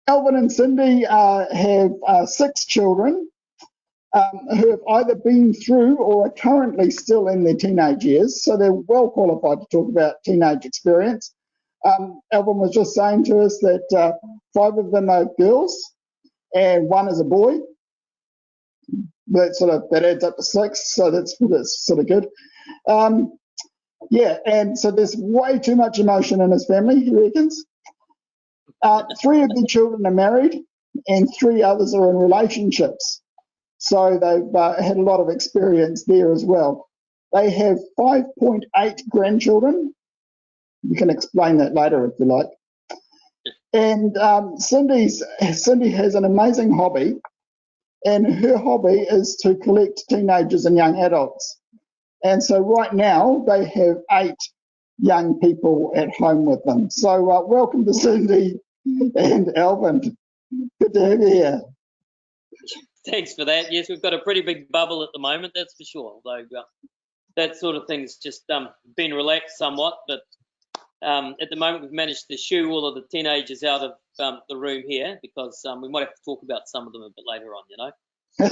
Alvin and Cindy have 6 children who have either been through or are currently still in their teenage years, so they're well qualified to talk about teenage experience. Alvin was just saying to us that 5 of them are girls and 1 is a boy. That adds up to 6, so that's sort of good. Yeah, and so there's way too much emotion in his family, he reckons. 3 of the children are married and 3 others are in relationships. So they've had a lot of experience there as well. They have 5.8 grandchildren. You can explain that later if you like. And Cindy has an amazing hobby, and her hobby is to collect teenagers and young adults. And so right now they have 8 young people at home with them. So welcome to Cindy and Alvin. Good to have you here. Thanks for that. Yes, we've got a pretty big bubble at the moment, that's for sure. Although that sort of thing's just been relaxed somewhat, but at the moment we've managed to shoo all of the teenagers out of the room here because we might have to talk about some of them a bit later on, you know. But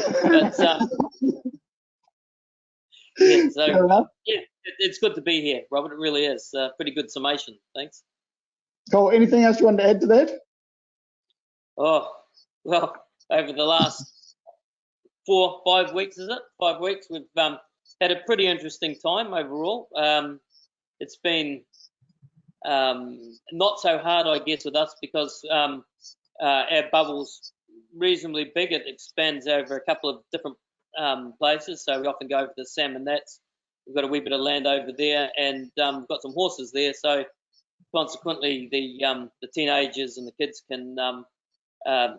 yeah, so yeah, it's good to be here, Robert. It really is. Pretty good summation. Thanks. Cool. Anything else you want to add to that? Oh, well, over the last 4 or 5 weeks, is it? 5 weeks, we've had a pretty interesting time overall. It's been not so hard, I guess, with us because our bubble's reasonably big. It expands over a couple of different places, so we often go over to Salmon Nets. We've got a wee bit of land over there, and we've got some horses there. So consequently, the teenagers and the kids can,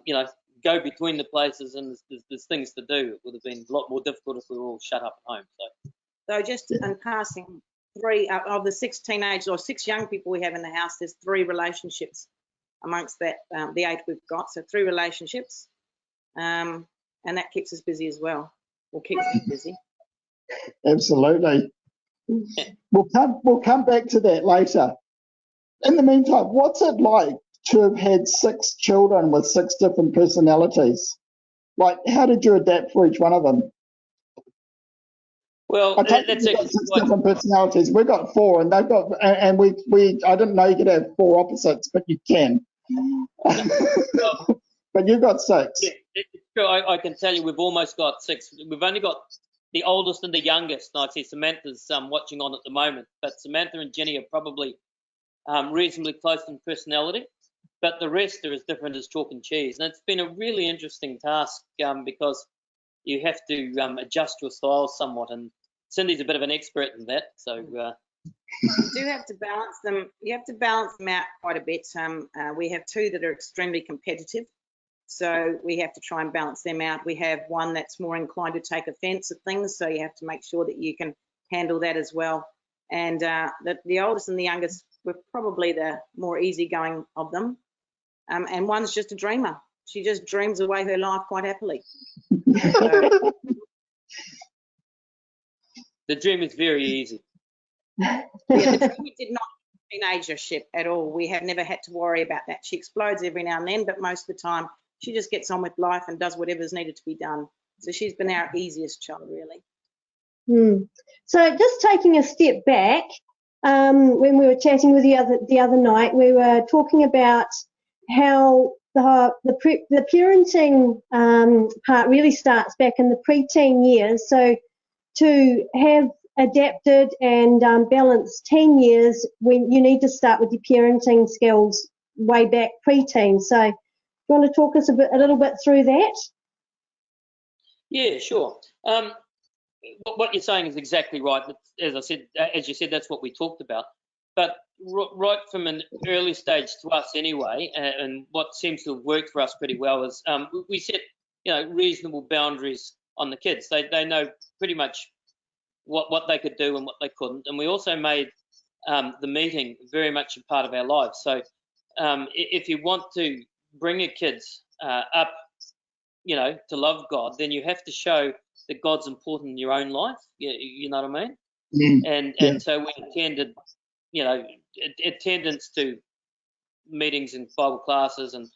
you know, go between the places, and there's things to do. It would have been a lot more difficult if we were all shut up at home. So just in passing, 3 of the 6 teenagers or 6 young people we have in the house, there's 3 relationships amongst that the 8 we've got. So 3 relationships, and that keeps us busy as well. Or keeps us busy. Absolutely. We'll come back to that later. In the meantime, what's it like to have had 6 children with 6 different personalities? Like, how did you adapt for each one of them? Well, that's 6 different personalities. We've got 4, and they've got, and we. I didn't know you could have 4 opposites, but you can. But you've got 6. Yeah, it's true. I can tell you, we've almost got 6. We've only got the oldest and the youngest. And I see Samantha's watching on at the moment, but Samantha and Jenny are probably reasonably close in personality, but the rest are as different as chalk and cheese. And it's been a really interesting task because you have to adjust your style somewhat, and Cindy's a bit of an expert in that. So you do have to balance them. You have to balance them out quite a bit. We have 2 that are extremely competitive, so we have to try and balance them out. We have 1 that's more inclined to take offence at things, so you have to make sure that you can handle that as well. And the oldest and the youngest were probably the more easygoing of them. And 1's just a dreamer. She just dreams away her life quite happily. So, the dream is very easy. Yeah, we did not teenagership at all. We have never had to worry about that. She explodes every now and then, but most of the time she just gets on with life and does whatever's needed to be done. So she's been our easiest child, really. So just taking a step back, when we were chatting with you the other night, we were talking about how the parenting part really starts back in the preteen years. So to have adapted and balanced 10 years, when you need to start with your parenting skills way back preteen. So you want to talk us a little bit through that? Yeah, sure. What you're saying is exactly right. As you said, that's what we talked about. But right from an early stage to us anyway, and what seems to have worked for us pretty well is we set, you know, reasonable boundaries on the kids. They know pretty much what they could do and what they couldn't. And we also made the meeting very much a part of our lives. So if you want to bring your kids up, you know, to love God, then you have to show that God's important in your own life. You know what I mean? And so we attended, you know, attendance to meetings and Bible classes and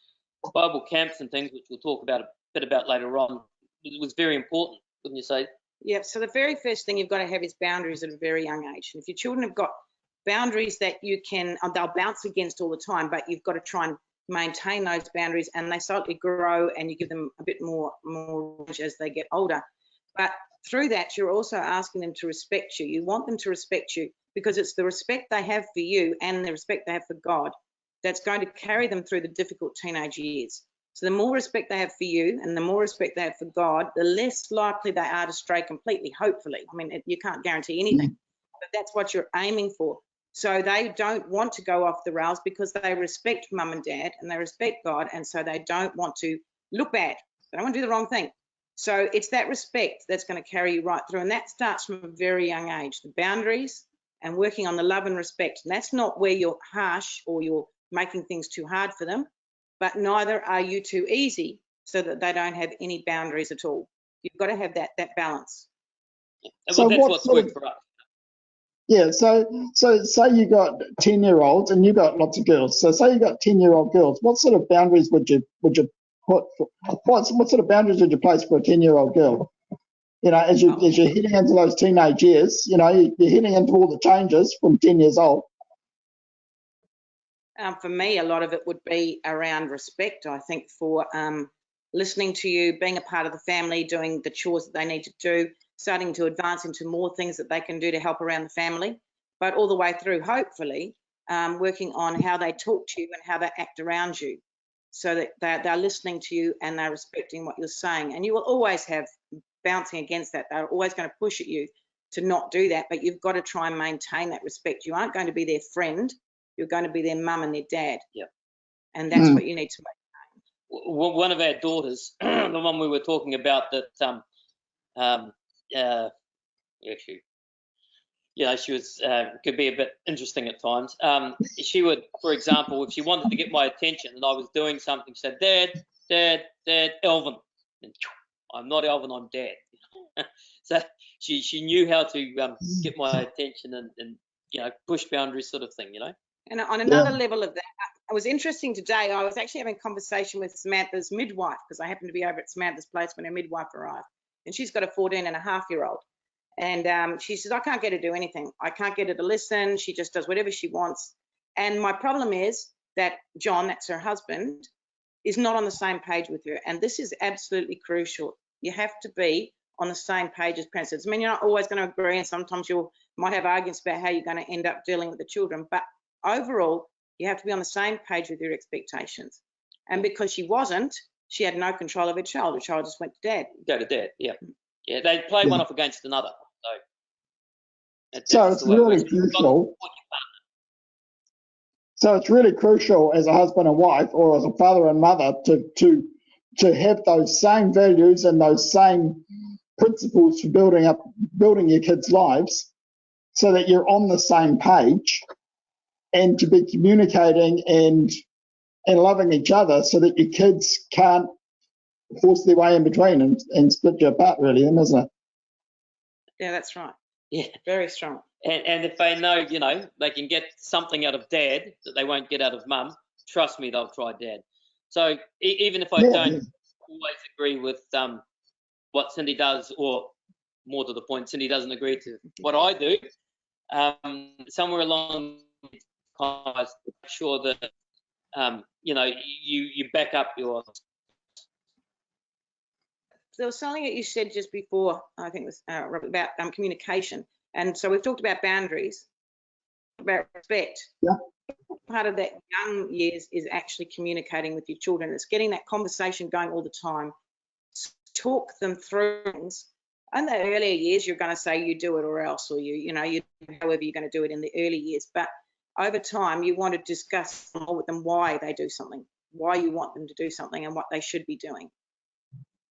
Bible camps and things, which we'll talk about a bit about later on, it was very important, wouldn't you say? Yeah, so the very first thing you've got to have is boundaries at a very young age. And if your children have got boundaries that you can, they'll bounce against all the time, but you've got to try and maintain those boundaries, and they slightly grow and you give them a bit more as they get older. But through that, you're also asking them to respect you. You want them to respect you because it's the respect they have for you and the respect they have for God that's going to carry them through the difficult teenage years. So the more respect they have for you and the more respect they have for God, the less likely they are to stray completely, hopefully. I mean, you can't guarantee anything, but that's what you're aiming for. So they don't want to go off the rails because they respect mum and dad and they respect God, and so they don't want to look bad. They don't want to do the wrong thing. So it's that respect that's going to carry you right through, and that starts from a very young age. The boundaries and working on the love and respect. And that's not where you're harsh or you're making things too hard for them, but neither are you too easy so that they don't have any boundaries at all. You've got to have that balance. So that's what's worked for us. Yeah, so say you got 10-year-olds and you got lots of girls. So say you got 10-year-old girls. What sort of boundaries would you put for, what sort of boundaries would you place for a 10-year-old girl? You know, as you're heading into those teenage years, you know, you're heading into all the changes from 10 years old. For me, a lot of it would be around respect, I think, for listening to you, being a part of the family, doing the chores that they need to do, starting to advance into more things that they can do to help around the family, but all the way through, hopefully, working on how they talk to you and how they act around you so that they're listening to you and they're respecting what you're saying. And you will always have bouncing against that. They're always going to push at you to not do that, but you've got to try and maintain that respect. You aren't going to be their friend. You're going to be their mum and their dad. Yep. And that's what you need to maintain. One of our daughters, the one we were talking about that, she was, could be a bit interesting at times. She would, for example, if she wanted to get my attention and I was doing something, she said, Dad, Elvin. And, I'm not Elvin, I'm Dad. So she knew how to get my attention and you know, push boundaries sort of thing, you know. And on another level of that, it was interesting today. I was actually having a conversation with Samantha's midwife because I happened to be over at Samantha's place when her midwife arrived. And she's got a 14-and-a-half-year-old. And she says, I can't get her to do anything. I can't get her to listen. She just does whatever she wants. And my problem is that John, that's her husband, is not on the same page with her. And this is absolutely crucial. You have to be on the same page as parents. I mean, you're not always going to agree, and sometimes you might have arguments about how you're going to end up dealing with the children. But overall, you have to be on the same page with your expectations. And because she wasn't, she had no control of her child. Her child just went to Dad. Go to Dad, yeah. Yeah, they play one off against another. So it's really crucial. So it's really crucial as a husband and wife, or as a father and mother, to have those same values and those same principles for building your kids' lives, so that you're on the same page, and to be communicating and loving each other, so that your kids can't force their way in between and split you apart, really, isn't it? Yeah, that's right. Yeah, very strong. And if they know, you know, they can get something out of Dad that they won't get out of Mum, trust me, they'll try Dad. So even if I don't always agree with what Cindy does, or more to the point, Cindy doesn't agree to what I do, somewhere along the line, make sure that you know, you back up your. There was something that you said just before, I think it was about communication. And so we've talked about boundaries, about respect. Yeah. Part of that young years is actually communicating with your children. It's getting that conversation going all the time. Talk them through things. In the earlier years, you're going to say you do it or else, or you however you're going to do it in the early years. But over time, you want to discuss more with them why they do something, why you want them to do something, and what they should be doing.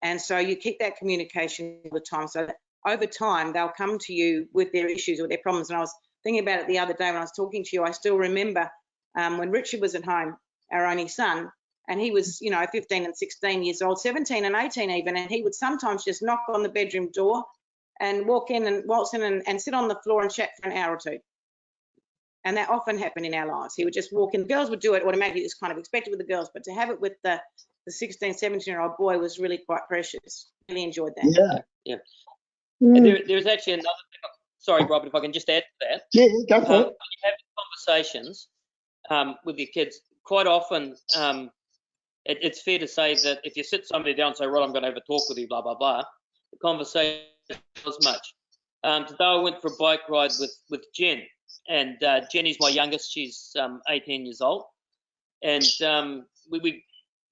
And so you keep that communication all the time, so that over time they'll come to you with their issues or their problems. And I was thinking about it the other day when I was talking to you. I still remember when Richard was at home, our only son, and he was, 15 and 16 years old, 17 and 18 even, and he would sometimes just knock on the bedroom door and walk in and waltz in and sit on the floor and chat for an hour or two. And that often happened in our lives. He would just walk in. The girls would do it automatically. It's kind of expected with the girls, but to have it with the 16, 17-year-old boy was really quite precious. Really enjoyed that. Yeah. And there's actually another thing. Sorry, Robert, if I can just add to that. Yeah, go for it. When you have conversations with your kids, quite often it's fair to say that if you sit somebody down and say, right, I'm going to have a talk with you, blah, blah, blah, the conversation was much. Today I went for a bike ride with Jen, and Jenny's my youngest. She's 18 years old, and we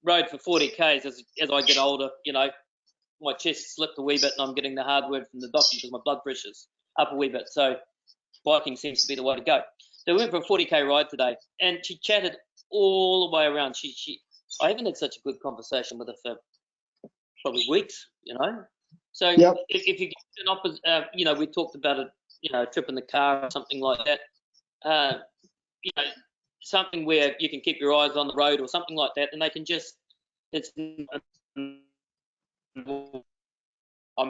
rode for 40 k's. As I get older, you know, my chest slipped a wee bit, and I'm getting the hard word from the doctor because my blood pressure's up a wee bit. So biking seems to be the way to go. So we went for a 40k ride today, and she chatted all the way around. I haven't had such a good conversation with her for probably weeks, you know. So Yep. if you get an opposite, you know, we talked about a, you know, a trip in the car or something like that, you know, something where you can keep your eyes on the road or something like that, and they can just, it's, I'm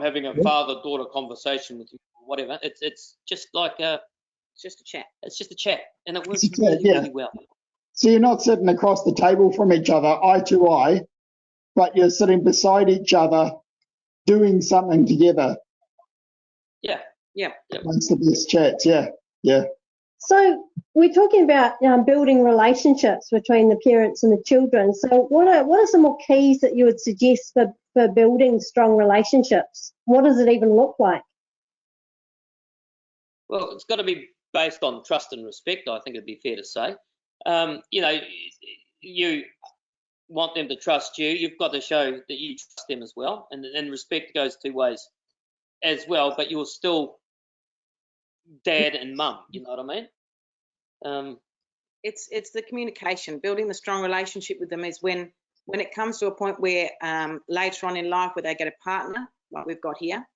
having a father-daughter conversation with you, or whatever. It's just like It's just a chat. it's just a chat, and it works It's a chat, really, yeah. really well. So you're not sitting across the table from each other, eye to eye, but you're sitting beside each other, doing something together. Yeah. That's the best chats. Yeah. So we're talking about building relationships between the parents and the children. So what are some more keys that you would suggest for building strong relationships? What does it even look like? Well, it's got to be based on trust and respect, I think it'd be fair to say. You know, you want them to trust you. You've got to show that you trust them as well. And respect goes two ways as well, but you're still dad and mum, you know what I mean? It's the communication. Building the strong relationship with them is when it comes to a point where later on in life where they get a partner, like we've got here,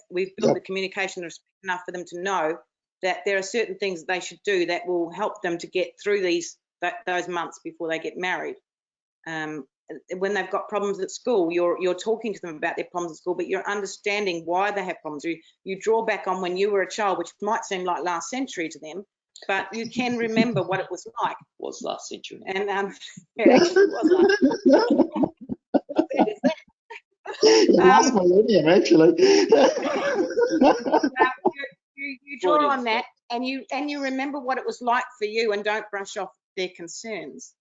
we've built the communication and respect enough for them to know that there are certain things that they should do that will help them to get through those months before they get married. When they've got problems at school, you're talking to them about their problems at school, but you're understanding why they have problems. You draw back on when you were a child, which might seem like last century to them, but you can remember what it was like. Was last century. And it actually was like. You lost my idiom, actually. You draw on that, and you remember what it was like for you, and don't brush off their concerns,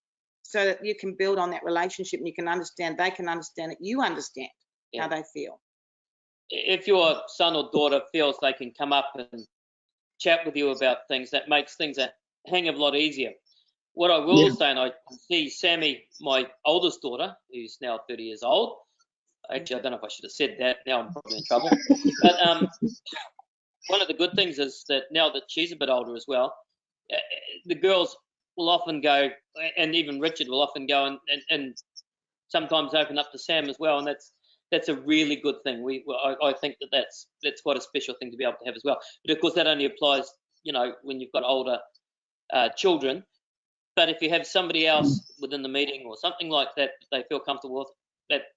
so that you can build on that relationship, and you can understand, they can understand it, you understand how they feel. If your son or daughter feels they can come up and chat with you about things, that makes things a hang of a lot easier. What I will say, and I see Sammy, my oldest daughter, who's now 30 years old. Actually, I don't know if I should have said that. Now I'm probably in trouble. But one of the good things is that now that she's a bit older as well, the girls will often go, and even Richard will often go and sometimes open up to Sam as well, and that's a really good thing. I think that's quite a special thing to be able to have as well. But of course, that only applies, you know, when you've got older children. But if you have somebody else within the meeting or something like that they feel comfortable with,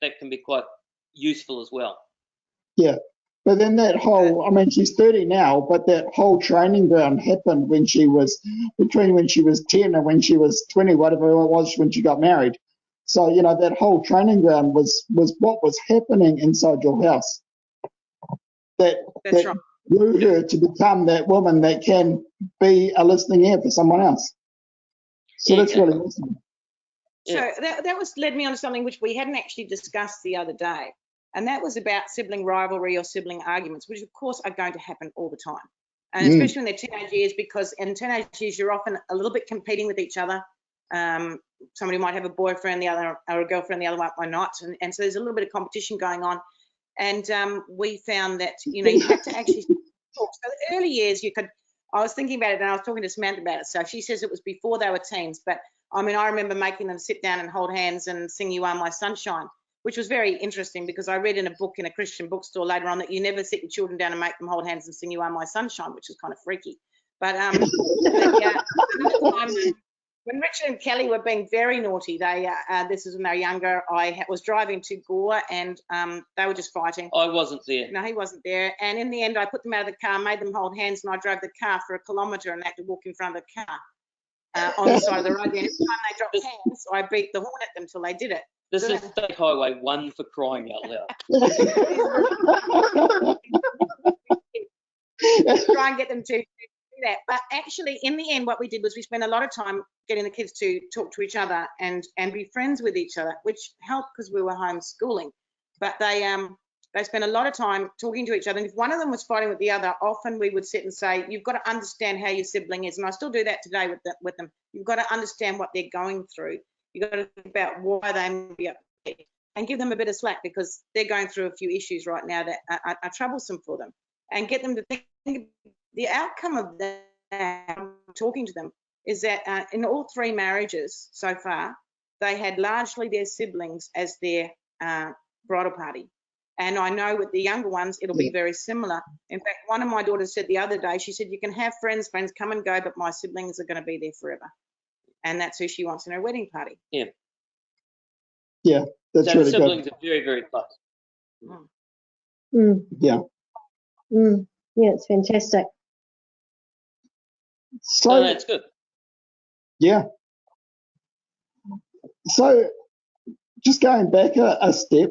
that can be quite useful as well. Yeah. But then that whole, I mean, she's 30 now, but that whole training ground happened when she was, between when she was 10 and when she was 20, whatever it was when she got married. So, you know, that whole training ground was what was happening inside your house. That grew her to become that woman that can be a listening ear for someone else. So that's really awesome. So that led me on to something which we hadn't actually discussed the other day. And that was about sibling rivalry or sibling arguments, which of course are going to happen all the time. And especially in their teenage years, because in teenage years, you're often a little bit competing with each other. Somebody might have a boyfriend, the other, or a girlfriend, the other might not. And so there's a little bit of competition going on. And we found that, you know, you have to actually talk. So the early years, I was thinking about it and I was talking to Samantha about it. So she says it was before they were teens. But I mean, I remember making them sit down and hold hands and sing You Are My Sunshine, which was very interesting because I read in a book in a Christian bookstore later on that you never sit your children down and make them hold hands and sing You Are My Sunshine, which is kind of freaky. But When Richard and Kelly were being very naughty, they this is when they were younger. I was driving to Gore, and they were just fighting. I wasn't there. No, he wasn't there. And in the end, I put them out of the car, made them hold hands, and I drove the car for 1 kilometre and had to walk in front of the car on the side of the road. And every time they dropped hands, I beat the horn at them till they did it. This is State Highway 1 for crying out loud. Try and get them to do that. But actually, in the end, what we did was we spent a lot of time getting the kids to talk to each other and be friends with each other, which helped because we were homeschooling. But they spent a lot of time talking to each other. And if one of them was fighting with the other, often we would sit and say, you've got to understand how your sibling is. And I still do that today with them. You've got to understand what they're going through. You've got to think about why they may be upset and give them a bit of slack because they're going through a few issues right now that are troublesome for them. And get them to think the outcome of that, talking to them, is that in all 3 marriages so far, they had largely their siblings as their bridal party. And I know with the younger ones, it'll be very similar. In fact, one of my daughters said the other day, she said, you can have friends come and go, but my siblings are going to be there forever. And that's who she wants in her wedding party. Yeah. Yeah, that's So really the siblings good. are very, very close. Yeah. Yeah, it's fantastic. So that's good. Yeah. So just going back a step,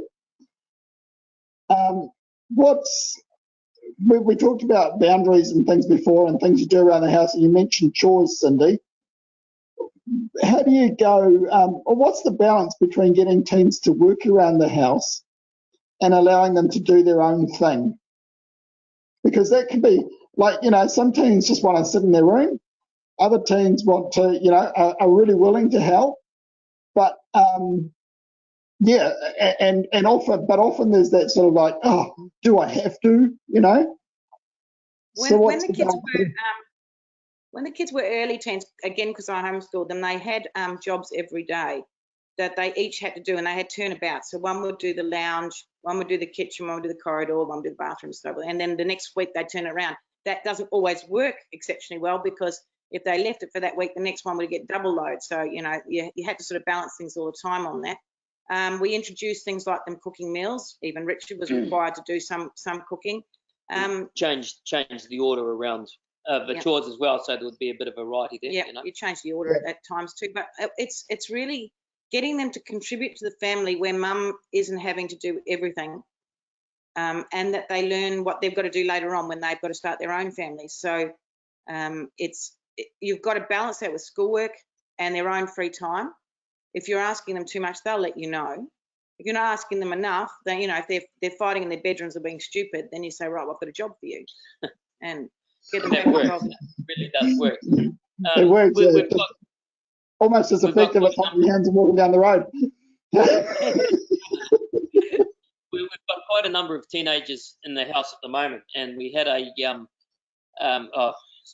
we talked about boundaries and things before and things you do around the house, and you mentioned chores, Cindy. How do you go, or what's the balance between getting teens to work around the house and allowing them to do their own thing? Because that could be like, some teens just want to sit in their room. Other teens want to, are really willing to help. But yeah, and often there's that sort of like, oh, do I have to, So When the kids were early teens, again, because I homeschooled them, they had jobs every day that they each had to do, and they had turnabouts. So one would do the lounge, one would do the kitchen, one would do the corridor, one would do the bathroom, stuff, and then the next week they'd turn it around. That doesn't always work exceptionally well because if they left it for that week, the next one would get double load. So, you had to sort of balance things all the time on that. We introduced things like them cooking meals. Even Richard was required to do some cooking. Change the order around the chores as well, so there would be a bit of variety there. Yeah, you change the order at times too, but it's really getting them to contribute to the family where mum isn't having to do everything, and that they learn what they've got to do later on when they've got to start their own families. So you've got to balance that with schoolwork and their own free time. If you're asking them too much, they'll let you know. If you're not asking them enough, then, if they're fighting in their bedrooms or being stupid, then you say, right, well, I've got a job for you. And get them that works. It really does work. It works. We've got, almost as effective as holding your hands and walking down the road. We've got quite a number of teenagers in the house at the moment, and we had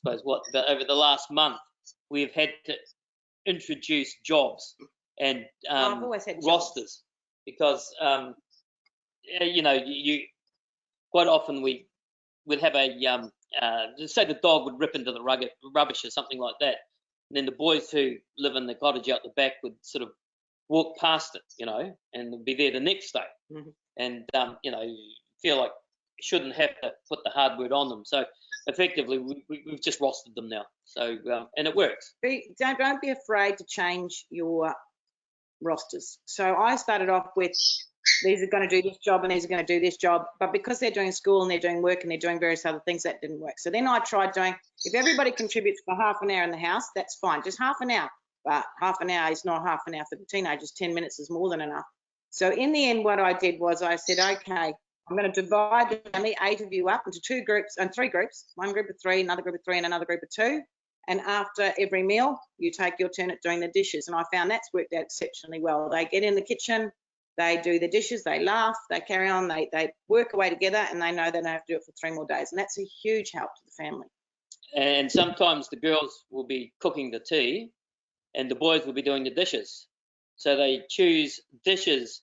but over the last month, we've had to introduce jobs and I've always had rosters because you quite often we would have a say the dog would rip into the rubbish or something like that, and then the boys who live in the cottage out the back would sort of walk past it, and be there the next day, and feel like you shouldn't have to put the hard word on them. So effectively, we've just rostered them now. So and it works. Don't be afraid to change your rosters. So I started off with these are going to do this job and these are going to do this job, but because they're doing school and they're doing work and they're doing various other things, that didn't work. So then I tried doing, if everybody contributes for half an hour in the house, that's fine, just half an hour. But half an hour is not half an hour for the teenagers. 10 minutes is more than enough. So in the end, what I did was I said, okay, I'm going to divide the family, 8 of you, up into 2 groups and 3 groups, one group of 3, another group of 3, and another group of 2. And after every meal, you take your turn at doing the dishes. And I found that's worked out exceptionally well. They get in the kitchen, they do the dishes, they laugh, they carry on, they work away together, and they know they don't have to do it for 3 more days. And that's a huge help to the family. And sometimes the girls will be cooking the tea and the boys will be doing the dishes. So they choose dishes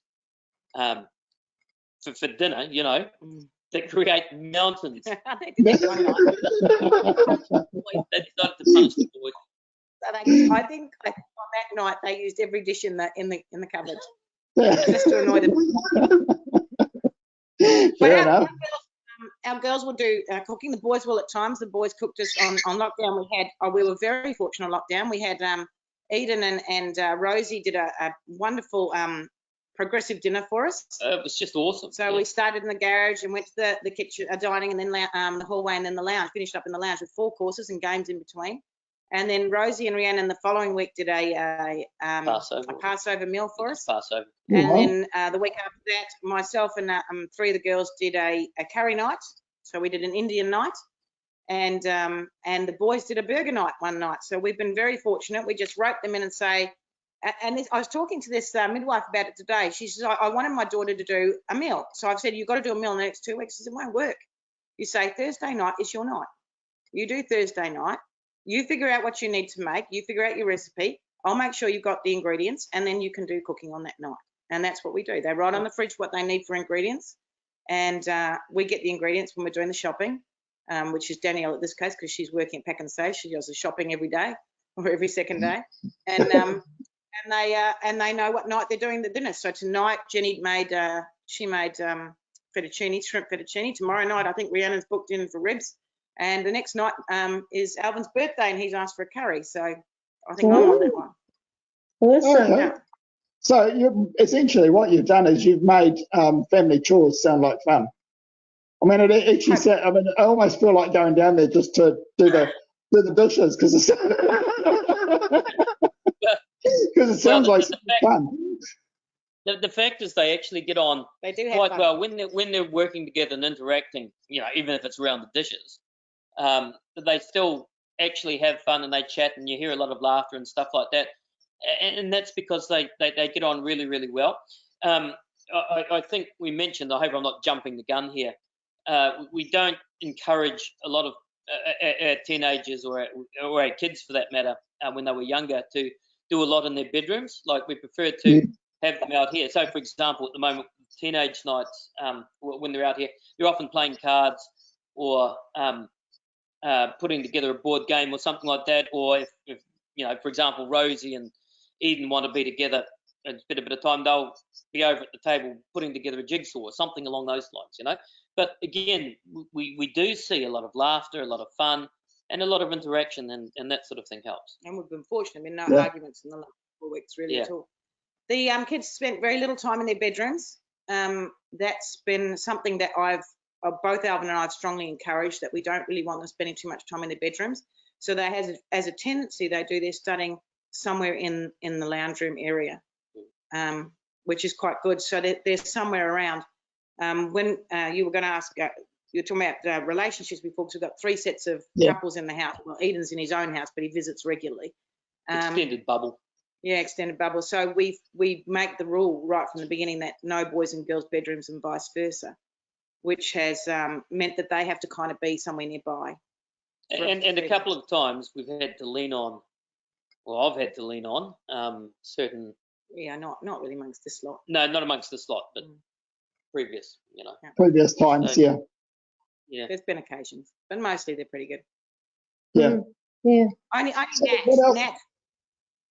for dinner, that create mountains. They decided to punish the boys I think on that night they used every dish in the cupboard just to annoy them. But Fair enough. Our girls will do cooking. The boys will at times. The boys cooked us on lockdown. We were very fortunate on lockdown. We had Eden and Rosie did a wonderful progressive dinner for us. It was just awesome. So we started in the garage and went to the kitchen, dining, and then the hallway, and then the lounge. Finished up in the lounge with 4 courses and games in between. And then Rosie and Rhiannon the following week did a Passover meal for us. Passover. And then the week after that, myself and 3 of the girls did a curry night. So we did an Indian night, and the boys did a burger night one night. So we've been very fortunate. We just rope them in and say, and I was talking to this midwife about it today. She says, I wanted my daughter to do a meal. So I've said, you've got to do a meal in the next 2 weeks. I said, it won't work. You say Thursday night is your night. You do Thursday night. You figure out what you need to make. You figure out your recipe. I'll make sure you've got the ingredients, and then you can do cooking on that night. And that's what we do. They write on the fridge what they need for ingredients, and we get the ingredients when we're doing the shopping, which is Danielle at this case, because she's working at Pack & Save. She does the shopping every day or every second day, and they know what night they're doing the dinner. So tonight Jenny made fettuccine, shrimp fettuccine. Tomorrow night I think Rhiannon's booked in for ribs. And the next night is Alvin's birthday, and he's asked for a curry. So I think I'm on that one. Awesome. Okay. So essentially what you've done is you've made family chores sound like fun. I mean, I almost feel like going down there just to do the dishes because it sounds like fun. The fact is they actually get on They do have quite fun. well when they're working together and interacting, even if it's around the dishes. They still actually have fun and they chat, and you hear a lot of laughter and stuff like that. And that's because they get on really, really well. I think we mentioned, I hope I'm not jumping the gun here, we don't encourage a lot of our teenagers or our kids for that matter, when they were younger, to do a lot in their bedrooms. Like we prefer to have them out here. So for example, at the moment, teenage nights, when they're out here, they're often playing cards or putting together a board game or something like that. Or if for example, Rosie and Eden want to be together and spend a bit of time, they'll be over at the table putting together a jigsaw or something along those lines, But again, we do see a lot of laughter, a lot of fun, and a lot of interaction, and that sort of thing helps. And we've been fortunate. I mean, no arguments in the last 4 weeks really at all. The kids spent very little time in their bedrooms. That's been something that both Alvin and I have strongly encouraged, that we don't really want them spending too much time in their bedrooms. So they as a tendency, they do their studying somewhere in the lounge room area, which is quite good. So they're somewhere around. When you were going to ask, you were talking about relationships before, because we've got 3 sets of couples in the house. Well, Eden's in his own house, but he visits regularly. Extended bubble. Yeah, extended bubble. So we make the rule right from the beginning that no boys and girls bedrooms and vice versa, which has meant that they have to kind of be somewhere nearby. And a couple of times we've had to lean on, well, I've had to lean on certain. Yeah, not really amongst this lot. No, not amongst this lot, but previous, Previous times, So, Yeah. There's been occasions, but mostly they're pretty good. Yeah. Yeah. Only what else?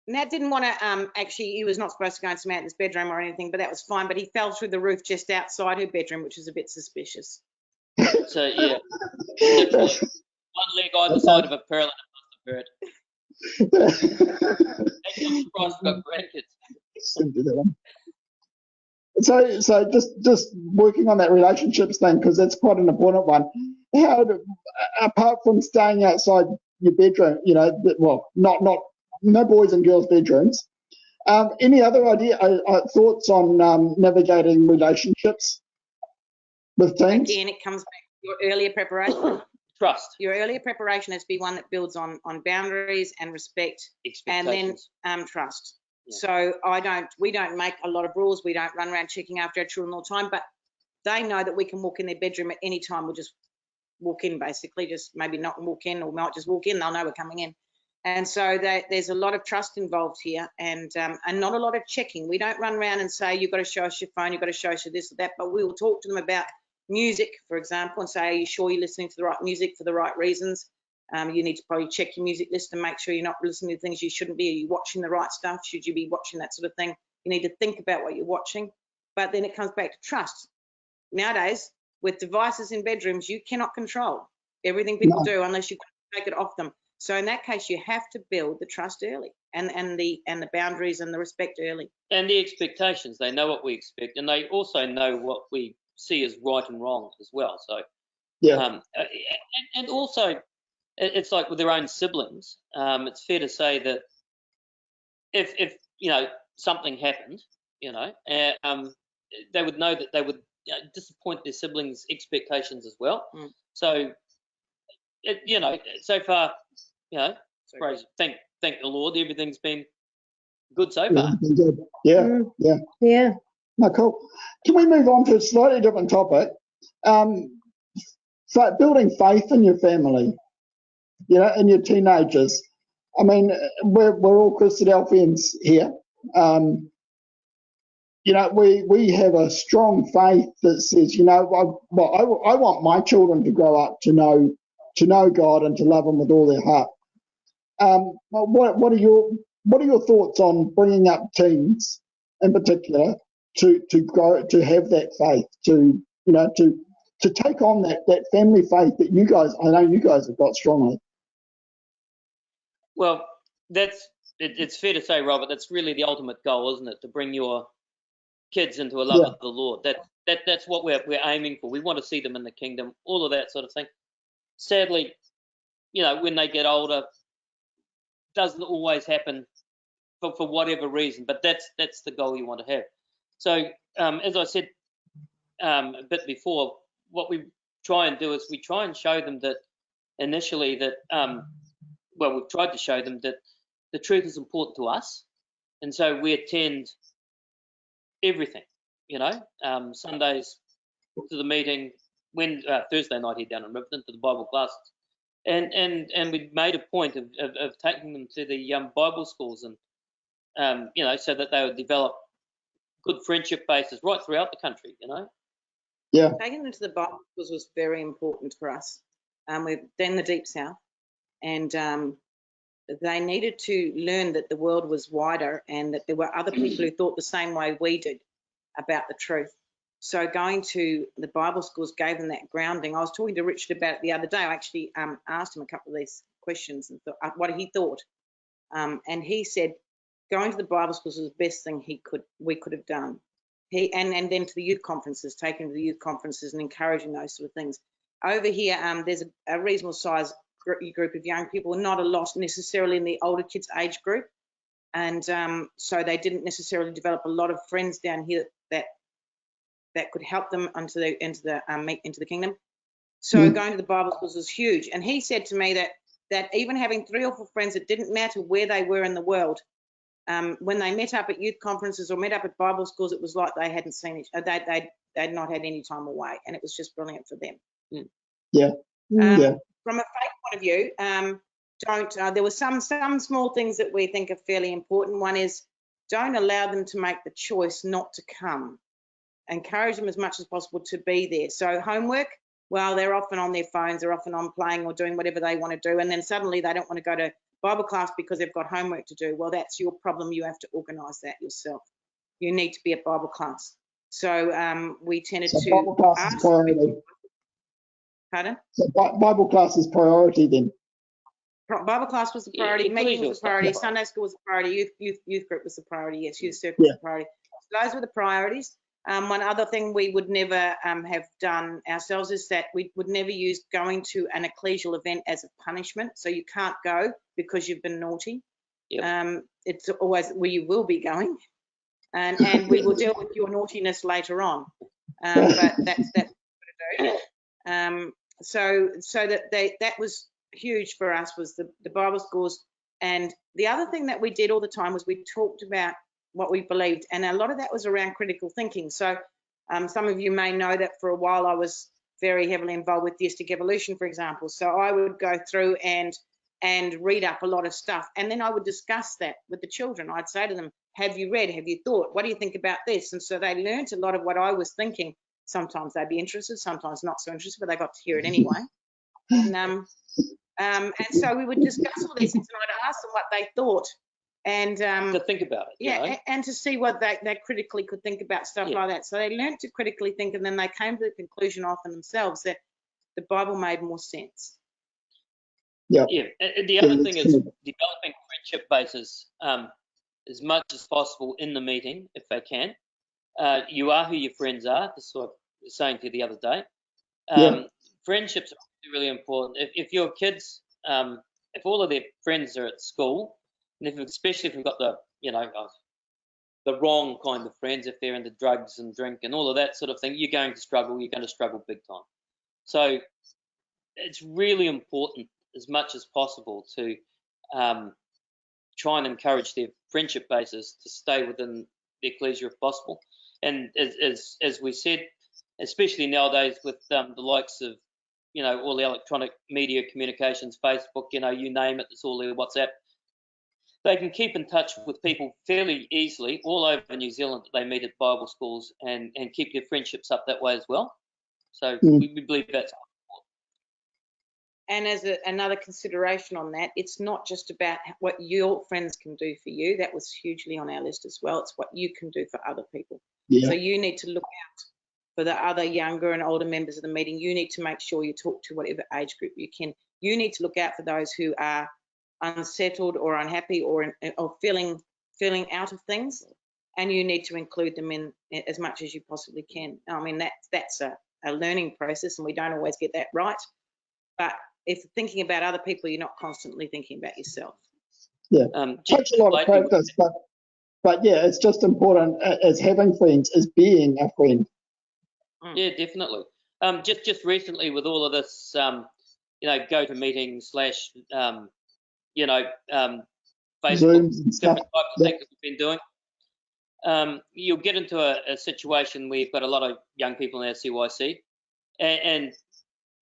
Nat didn't want to, actually, he was not supposed to go in Samantha's bedroom or anything, but that was fine. But he fell through the roof just outside her bedroom, which was a bit suspicious. So, yeah. One leg either side of a parallel bird. Actually, I'm surprised we've got grandkids. So just working on that relationships thing, because that's quite an important one. Apart from staying outside your bedroom, no boys and girls bedrooms. Any other thoughts on navigating relationships with teens? Again, it comes back to your earlier preparation. Trust. Your earlier preparation has to be one that builds on boundaries and respect, and then trust. Yeah. So we don't make a lot of rules. We don't run around checking after our children all the time, but they know that we can walk in their bedroom at any time. We'll just walk in, basically, just maybe not walk in, or we might just walk in. They'll know we're coming in. And so there's a lot of trust involved here, and not a lot of checking. We don't run around and say, you've got to show us your phone, you've got to show us this or that, but we will talk to them about music, for example, and say, are you sure you're listening to the right music for the right reasons? You need to probably check your music list and make sure you're not listening to things you shouldn't be. Are you watching the right stuff? Should you be watching that sort of thing? You need to think about what you're watching. But then it comes back to trust. Nowadays, with devices in bedrooms, you cannot control everything people do unless you take it off them. So in that case, you have to build the trust early, and the boundaries and the respect early. And the expectations, they know what we expect, and they also know what we see as right and wrong as well. So, Yeah. And also, it's like with their own siblings. It's fair to say that if you know something happened, you know, they would know that they would disappoint their siblings' expectations as well. So, you know, so far, you know, praise, thank the Lord, everything's been good so far. Good. Yeah. Yeah. No, cool. Can we move on to a slightly different topic? So building faith in your family, you know, in your teenagers. I mean, we're all Christadelphians here. You know, we have a strong faith that says, you know, I want my children to grow up to know God and to love Him with all their heart. What are your thoughts on bringing up teens in particular to grow, to have that faith, to take on that family faith that I know you guys have got strongly? Well, it's fair to say, Robert, that's really the ultimate goal, isn't it? To bring your kids into a love of the Lord. That's what we're aiming for. We want to see them in the kingdom, all of that sort of thing. Sadly, you know, when they get older, doesn't always happen for whatever reason, but that's the goal you want to have. So as I said a bit before, what we try and do is we try and show them that initially that we've tried to show them that the truth is important to us, and so we attend everything, you know, Sundays to the meeting, when Thursday night here down in Riverton to the Bible classes, and we made a point of taking them to the Bible schools, and you know, so that they would develop good friendship bases right throughout the country, you know. Yeah. Taking them to the Bible schools was very important for us. We're in the Deep South, and they needed to learn that the world was wider and that there were other people who thought the same way we did about the truth. So going to the Bible schools gave them that grounding. I was talking to Richard about it the other day. I actually asked him a couple of these questions and what he thought. And he said going to the Bible schools was the best thing we could have done. And then to the youth conferences, taking to the youth conferences and encouraging those sort of things. Over here, there's a reasonable size group of young people, not a lot necessarily in the older kids age group. And so they didn't necessarily develop a lot of friends down here that could help them into the kingdom. So going to the Bible schools was huge. And he said to me that even having 3 or 4 friends, it didn't matter where they were in the world. When they met up at youth conferences or met up at Bible schools, it was like they hadn't seen they'd not had any time away, and it was just brilliant for them. From a faith point of view, there were some small things that we think are fairly important. One is don't allow them to make the choice not to come. Encourage them as much as possible to be there. So homework, well, they're often on their phones, they're often on playing or doing whatever they want to do, and then suddenly they don't want to go to Bible class because they've got homework to do. Well, that's your problem. You have to organise that yourself. You need to be at Bible class. So we tended to Bible class is priority. Pardon? So Bible class is priority then. Bible class was the priority. Meeting was the priority. Sunday school was the priority. Youth group was the priority. Yes, youth circle was the priority. So those were the priorities. One other thing we would never have done ourselves is that we would never use going to an ecclesial event as a punishment. So you can't go because you've been naughty. It's always where you will be going, and we will deal with your naughtiness later on. But that's what we're going to do. So that was huge for us, was the Bible schools. And the other thing that we did all the time was we talked about what we believed, and a lot of that was around critical thinking. So some of you may know that for a while I was very heavily involved with theistic evolution, for example. So I would go through and read up a lot of stuff, and then I would discuss that with the children. I'd say to them, have you read, have you thought, what do you think about this? And so they learned a lot of what I was thinking. Sometimes they'd be interested, sometimes not so interested, but they got to hear it anyway. And And so we would discuss all these things, and I'd ask them what they thought, and To think about it, you know? and to see what they critically could think about stuff Yeah. like that. So they learned to critically think, and then they came to the conclusion often themselves that the Bible made more sense. Yeah. Yeah, and the other thing is developing friendship bases as much as possible in the meeting, if they can. You are who your friends are. This is what I was saying to you the other day. Friendships are really important. If your kids, if all of their friends are at school, and especially if you've got the wrong kind of friends, if they're into drugs and drink and all of that sort of thing, you're going to struggle. You're going to struggle big time. So it's really important as much as possible to try and encourage their friendship bases to stay within the ecclesia if possible. And as we said, especially nowadays with the likes of, all the electronic media communications, Facebook, you name it, it's all there, WhatsApp. They can keep in touch with people fairly easily all over New Zealand that they meet at Bible schools and keep their friendships up that way as well. So we believe that's And as another consideration on that, it's not just about what your friends can do for you. That was hugely on our list as well. It's what you can do for other people. Yeah. So you need to look out for the other younger and older members of the meeting. You need to make sure you talk to whatever age group you can. You need to look out for those who are unsettled or unhappy or feeling out of things, and you need to include them in as much as you possibly can. I mean, that's a learning process, and we don't always get that right. But if thinking about other people, you're not constantly thinking about yourself. Yeah, takes a lot of practice, but yeah, it's just important as having friends, as being a friend. Yeah, definitely. Just recently with all of this, go to meetings / Facebook, Zooms and stuff. different types of things that we've been doing. You'll get into a situation where you've got a lot of young people in our CYC, and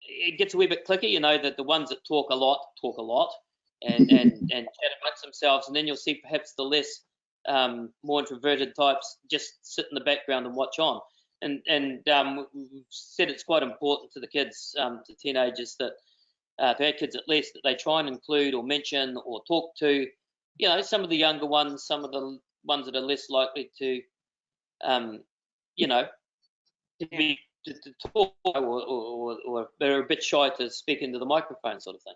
it gets a wee bit clicky, that the ones that talk a lot and chat amongst themselves, and then you'll see perhaps the less more introverted types just sit in the background and watch on. And we've said it's quite important to the kids, to teenagers, that to our kids at least, that they try and include or mention or talk to, some of the younger ones, some of the ones that are less likely to, to talk or they're a bit shy to speak into the microphone, sort of thing.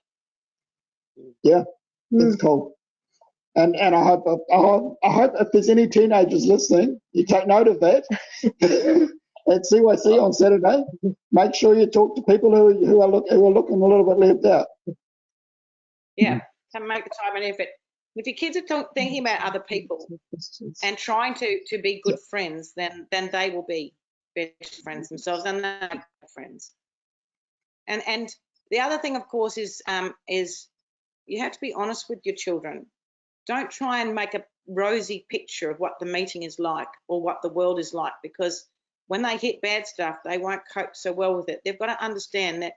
Yeah, that's cool. And I hope if there's any teenagers listening, you take note of that. At CYC on Saturday, make sure you talk to people who are looking a little bit left out. Yeah, to make the time and effort. If your kids are thinking about other people and trying to be good friends, then they will be best friends themselves, and they're friends. And the other thing, of course, is you have to be honest with your children. Don't try and make a rosy picture of what the meeting is like or what the world is like, because when they hit bad stuff, they won't cope so well with it. They've got to understand that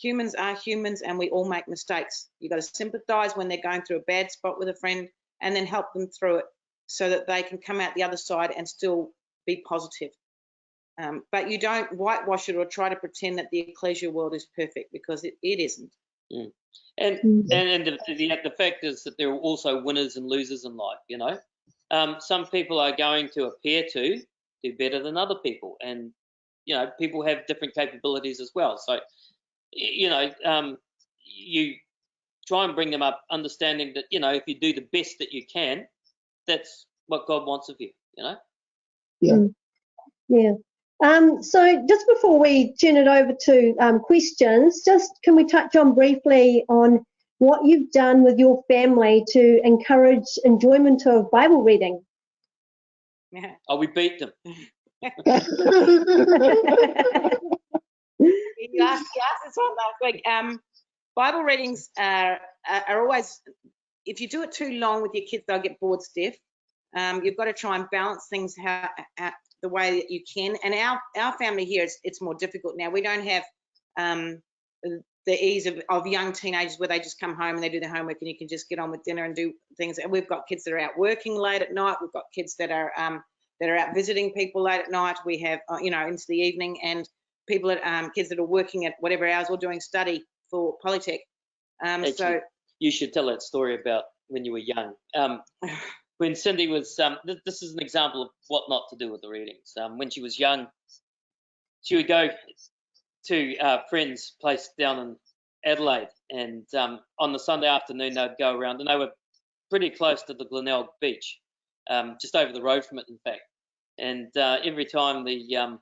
humans are humans and we all make mistakes. You've got to sympathize when they're going through a bad spot with a friend and then help them through it so that they can come out the other side and still be positive. But you don't whitewash it or try to pretend that the ecclesia world is perfect, because it isn't. Mm. And the fact is that there are also winners and losers in life, Some people are going to appear to do better than other people, and people have different capabilities as well. So you try and bring them up understanding that if you do the best that you can, that's what God wants of you. Yeah. So just before we turn it over to questions, can we touch on briefly on what you've done with your family to encourage enjoyment of Bible reading? Yeah. Oh, we beat them. You asked this one last week. Bible readings are always, if you do it too long with your kids, they'll get bored stiff. You've got to try and balance things the way that you can. And our family here, it's more difficult now. We don't have the ease of young teenagers where they just come home and they do their homework and you can just get on with dinner and do things. And we've got kids that are out working late at night. We've got kids that are out visiting people late at night. We have, into the evening, and people kids that are working at whatever hours or doing study for Polytech. Actually, you should tell that story about when you were young. When Cindy was, this is an example of what not to do with the readings. When she was young, she would go to a friend's place down in Adelaide, and on the Sunday afternoon they'd go around, and they were pretty close to the Glenelg beach, just over the road from it, in fact. And every time the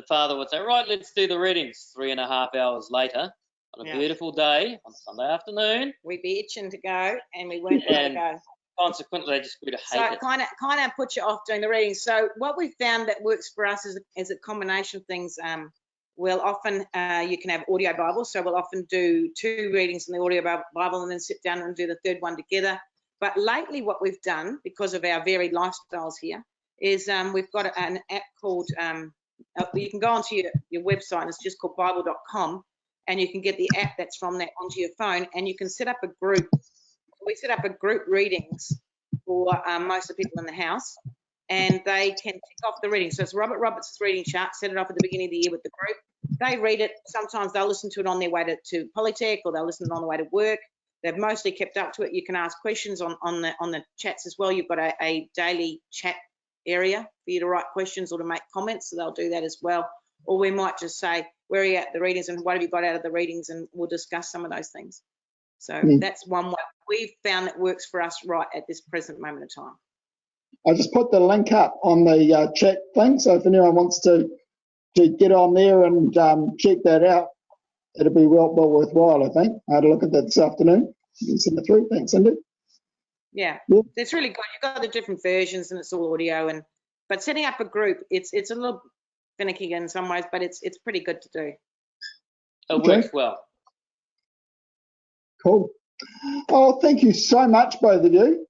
father would say, right, let's do the readings. 3.5 hours later, on a beautiful day, on a Sunday afternoon, we'd be itching to go, and we weren't going to go. Consequently, they just grew to hate it. So it kind of puts you off doing the readings. So what we found that works for us is a combination of things. We'll often, you can have audio Bibles, so we'll often do 2 readings in the audio Bible and then sit down and do the 3rd one together. But lately what we've done, because of our varied lifestyles here, is we've got an app called, you can go onto your website, and it's just called bible.com, and you can get the app that's from that onto your phone, and you can set up a group. We set up a group readings for most of the people in the house, and they can tick off the reading. So it's Robert Roberts' reading chart, set it off at the beginning of the year with the group. They read it. Sometimes they'll listen to it on their way to Polytech, or they'll listen to it on the way to work. They've mostly kept up to it. You can ask questions on the chats as well. You've got a daily chat area for you to write questions or to make comments, so they'll do that as well. Or we might just say, where are you at the readings and what have you got out of the readings, and we'll discuss some of those things. So that's one way we've found that works for us right at this present moment of time. I just put the link up on the chat thing, so if anyone wants to get on there and check that out, it'll be well worthwhile, I think. I had a look at that this afternoon. You can send it through. Thanks, Cindy. Yeah, it's really good. You've got the different versions, and it's all audio. But setting up a group, it's a little finicky in some ways, but it's pretty good to do. It works well. Cool. Oh, thank you so much, both of you.